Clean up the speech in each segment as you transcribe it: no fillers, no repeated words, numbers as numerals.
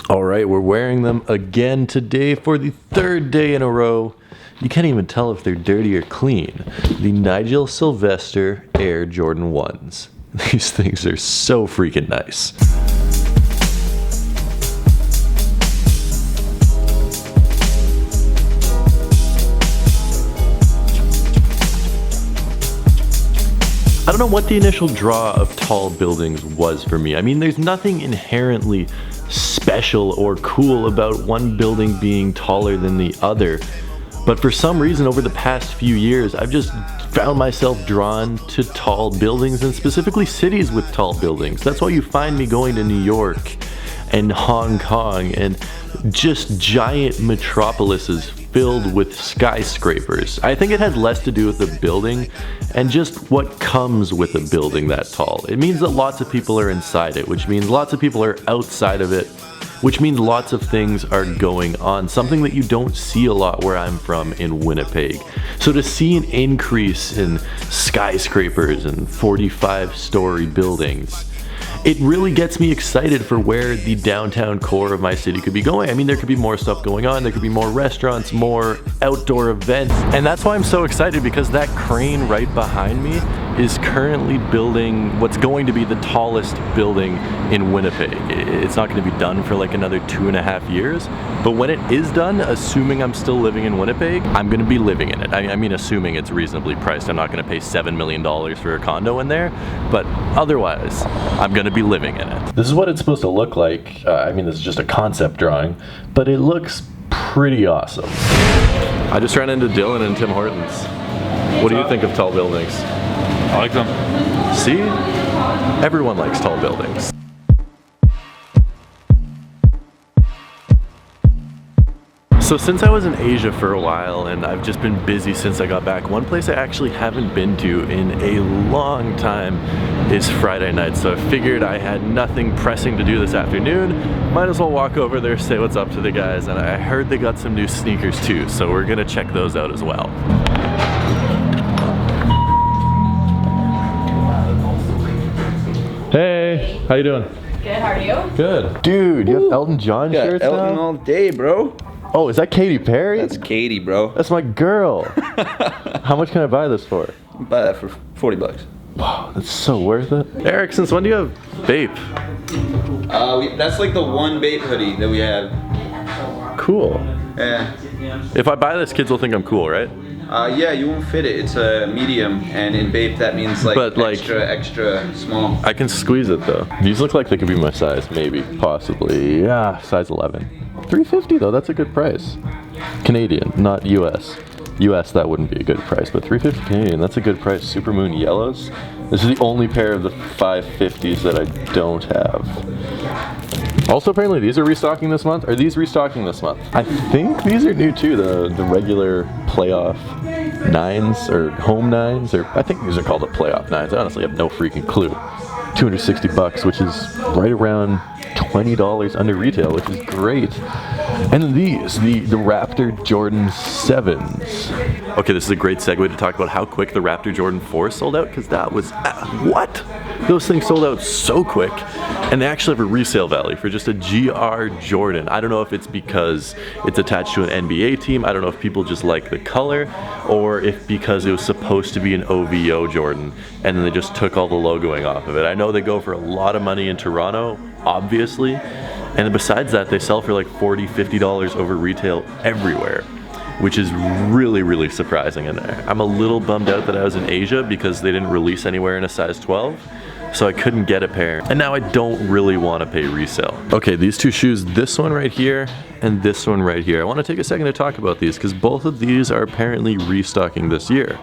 All right, we're wearing them again today for the third day in a row. You can't even tell if they're dirty or clean. The Nigel Sylvester Air Jordan 1s. These things are so freaking nice. I don't know what the initial draw of tall buildings was for me. I mean, there's nothing inherently special or cool about one building being taller than the other. But for some reason over the past few years, I've just found myself drawn to tall buildings, and specifically cities with tall buildings. That's why you find me going to New York and Hong Kong and just giant metropolises filled with skyscrapers. I think it has less to do with the building and just what comes with a building that tall. It means that lots of people are inside it, which means lots of people are outside of it, which means lots of things are going on, something that you don't see a lot where I'm from in Winnipeg. So to see an increase in skyscrapers and 45-story buildings, it really gets me excited for where the downtown core of my city could be going. I mean, there could be more stuff going on, there could be more restaurants, more outdoor events, and that's why I'm so excited, because that crane right behind me is currently building what's going to be the tallest building in Winnipeg. It's not going to be done for like another 2.5 years, but when it is done, assuming I'm still living in Winnipeg, I'm going to be living in it. I mean, assuming it's reasonably priced. I'm not going to pay $7 million for a condo in there, but otherwise, I'm going to be living in it. This is what it's supposed to look like. I mean, this is just a concept drawing, but it looks pretty awesome. I just ran into Dylan and Tim Hortons. What do you think of tall buildings? I like them. See? Everyone likes tall buildings. So since I was in Asia for a while and I've just been busy since I got back, one place I actually haven't been to in a long time is Friday night. So I figured I had nothing pressing to do this afternoon. Might as well walk over there, say what's up to the guys, and I heard they got some new sneakers too, so we're gonna check those out as well. Hey, how you doing? Good, how are you? Good. Dude, you have Elton John shirts Elton now? all day, bro. Oh, is that Katy Perry? That's Katy, bro. That's my girl. How much can I buy this for? Buy that for 40 bucks. Wow, that's so worth it. Eric, since when do you have Bape? That's like the one Bape hoodie that we have. Cool. Yeah. If I buy this, kids will think I'm cool, right? Yeah, you won't fit it. It's a medium, and in Bape that means like, extra small. I can squeeze it though. These look like they could be my size, maybe, possibly. Yeah, size 11. $350 though, that's a good price. Canadian, not US. US, that wouldn't be a good price, but $350 Canadian, that's a good price. Supermoon yellows. This is the only pair of the 550s that I don't have. Also, apparently these are restocking this month. Are these restocking this month? I think these are new too, the regular playoff 9s or home 9s, or I think these are called the playoff 9s. I honestly have no freaking clue. 260 bucks, which is right around $20 under retail, which is great. And then these, the Raptor Jordan 7s. Okay, this is a great segue to talk about how quick the Raptor Jordan 4 sold out, because that was, what? Those things sold out so quick, and they actually have a resale value for just a GR Jordan. I don't know if it's because it's attached to an NBA team, I don't know if people just like the color, or if because it was supposed to be an OVO Jordan, and then they just took all the logoing off of it. I know they go for a lot of money in Toronto, obviously, and then besides that, they sell for like $40, $50 over retail everywhere, which is really, really surprising in there. I'm a little bummed out that I was in Asia because they didn't release anywhere in a size 12, so I couldn't get a pair. And now I don't really want to pay resale. Okay, these two shoes, this one right here and this one right here. I want to take a second to talk about these because both of these are apparently restocking this year.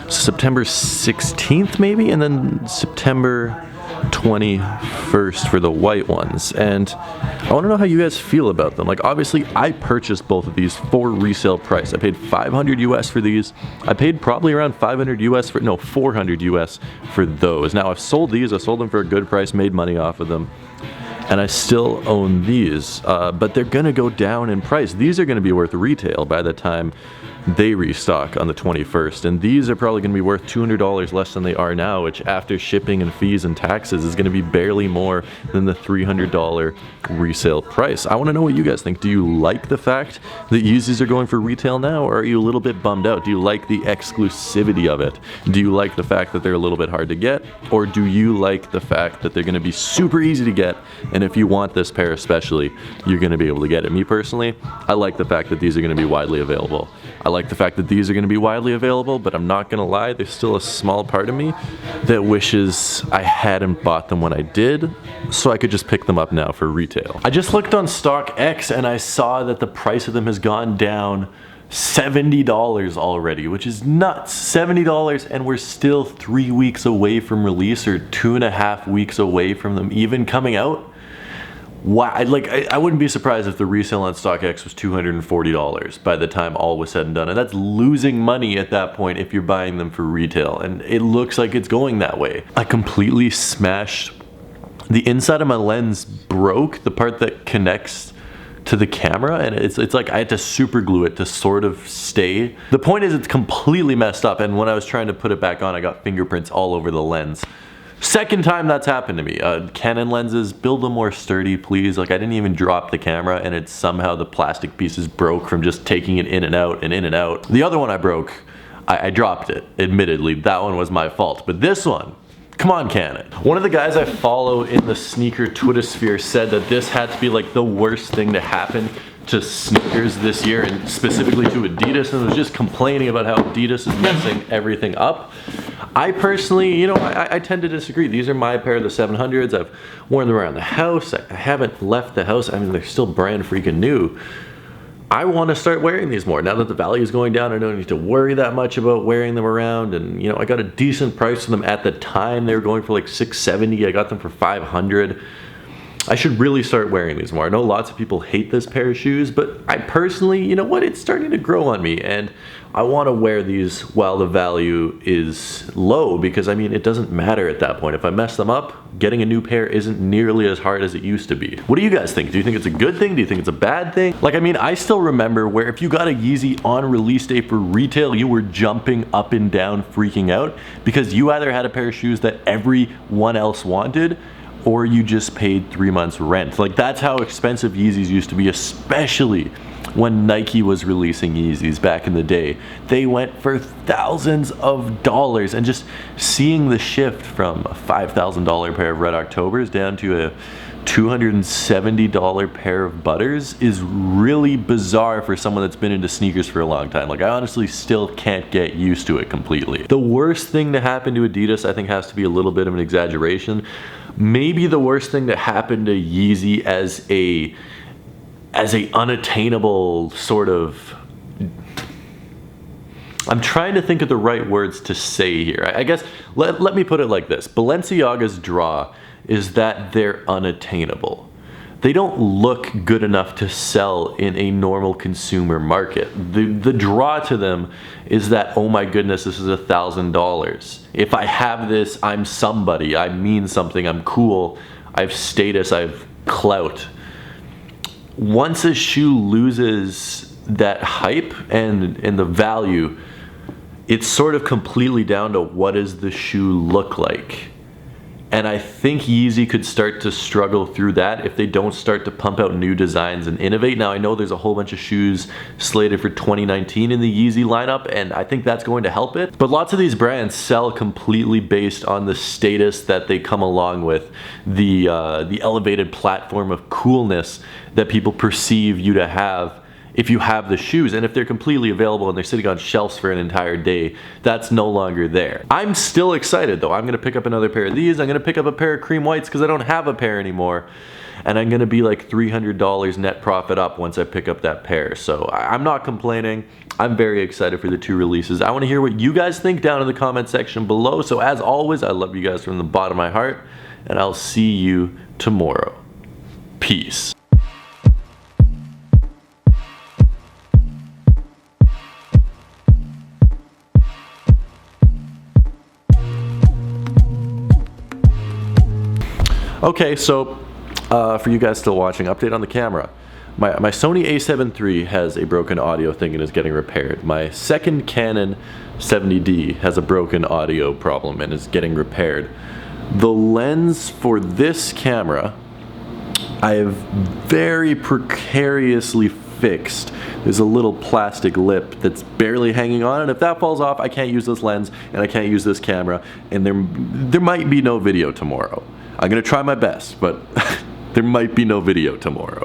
September 16th maybe, and then September 21st for the white ones. And I want to know how you guys feel about them. Like, obviously I purchased both of these for resale price. I paid $500 US for these. I paid probably around $500 US for, no, $400 US for those. Now I've sold these, I sold them for a good price, made money off of them. and I still own these, but they're gonna go down in price. These are gonna be worth retail by the time they restock on the 21st, and these are probably going to be worth $200 less than they are now, which after shipping and fees and taxes is going to be barely more than the $300 resale price. I want to know what you guys think. Do you like the fact that Yeezys are going for retail now, or are you a little bit bummed out? Do you like the exclusivity of it? Do you like the fact that they're a little bit hard to get, or do you like the fact that they're going to be super easy to get, and if you want this pair especially, you're going to be able to get it? Me personally, I like the fact that these are going to be widely available. I like the fact that these are going to be widely available, but I'm not going to lie, there's still a small part of me that wishes I hadn't bought them when I did, so I could just pick them up now for retail. I just looked on StockX and I saw that the price of them has gone down $70 already, which is nuts. $70, and we're still 3 weeks away from release, or 2.5 weeks away from them even coming out. Wow, I wouldn't be surprised if the resale on StockX was $240 by the time all was said and done, and that's losing money at that point if you're buying them for retail, and it looks like it's going that way. I completely smashed the inside of my lens, broke the part that connects to the camera, and it's like I had to super glue it to sort of stay. The point is, it's completely messed up, and when I was trying to put it back on, I got fingerprints all over the lens. Second time that's happened to me. Canon lenses, build them more sturdy, please. Like, I didn't even drop the camera, and it's somehow the plastic pieces broke from just taking it in and out and in and out. The other one I broke, I dropped it. Admittedly, that one was my fault. But this one, come on, Canon. One of the guys I follow in the sneaker Twitter sphere said that this had to be like the worst thing to happen to sneakers this year, and specifically to Adidas, and was just complaining about how Adidas is messing everything up. I personally, you know, I tend to disagree. These are my pair of the 700s. I've worn them around the house. I haven't left the house. I mean, they're still brand freaking new. I want to start wearing these more. Now that the value is going down, I don't need to worry that much about wearing them around. And, you know, I got a decent price for them at the time. They were going for like $670. I got them for $500. I should really start wearing these more. I know lots of people hate this pair of shoes, but I personally, you know what, it's starting to grow on me, and I want to wear these while the value is low, because I mean, it doesn't matter at that point. If I mess them up, getting a new pair isn't nearly as hard as it used to be. What do you guys think? Do you think it's a good thing? Do you think it's a bad thing? Like, I mean, I still remember where if you got a Yeezy on release day for retail, you were jumping up and down, freaking out, because you either had a pair of shoes that everyone else wanted, or you just paid 3 months rent. Like, that's how expensive Yeezys used to be, especially when Nike was releasing Yeezys back in the day. They went for thousands of dollars, and just seeing the shift from a $5,000 pair of Red Octobers down to a $270 pair of Butters is really bizarre for someone that's been into sneakers for a long time. Like, I honestly still can't get used to it completely. The worst thing to happen to Adidas, I think, has to be a little bit of an exaggeration. Maybe the worst thing to happen to Yeezy as a unattainable sort of, I'm trying to think of the right words to say here. I guess, let me put it like this. Balenciaga's draw is that they're unattainable. They don't look good enough to sell in a normal consumer market. The draw to them is that, oh my goodness, this is $1,000. If I have this, I'm somebody. I mean something. I'm cool. I have status. I have clout. Once a shoe loses that hype and the value, it's sort of completely down to what does the shoe look like. And I think Yeezy could start to struggle through that if they don't start to pump out new designs and innovate. Now, I know there's a whole bunch of shoes slated for 2019 in the Yeezy lineup, and I think that's going to help it. But lots of these brands sell completely based on the status that they come along with, the elevated platform of coolness that people perceive you to have if you have the shoes. And if they're completely available and they're sitting on shelves for an entire day, that's no longer there. I'm still excited though. I'm gonna pick up another pair of these. I'm gonna pick up a pair of cream whites because I don't have a pair anymore. And I'm gonna be like $300 net profit up once I pick up that pair. So I'm not complaining. I'm very excited for the two releases. I wanna hear what you guys think down in the comment section below. So as always, I love you guys from the bottom of my heart, and I'll see you tomorrow. Peace. Okay, so For you guys still watching, update on the camera. My Sony a7 III has a broken audio thing and is getting repaired. My second Canon 70D has a broken audio problem and is getting repaired. The lens for this camera, I have very precariously fixed. There's a little plastic lip that's barely hanging on, and if that falls off, I can't use this lens and I can't use this camera, and there might be no video tomorrow. I'm gonna try my best, but there might be no video tomorrow.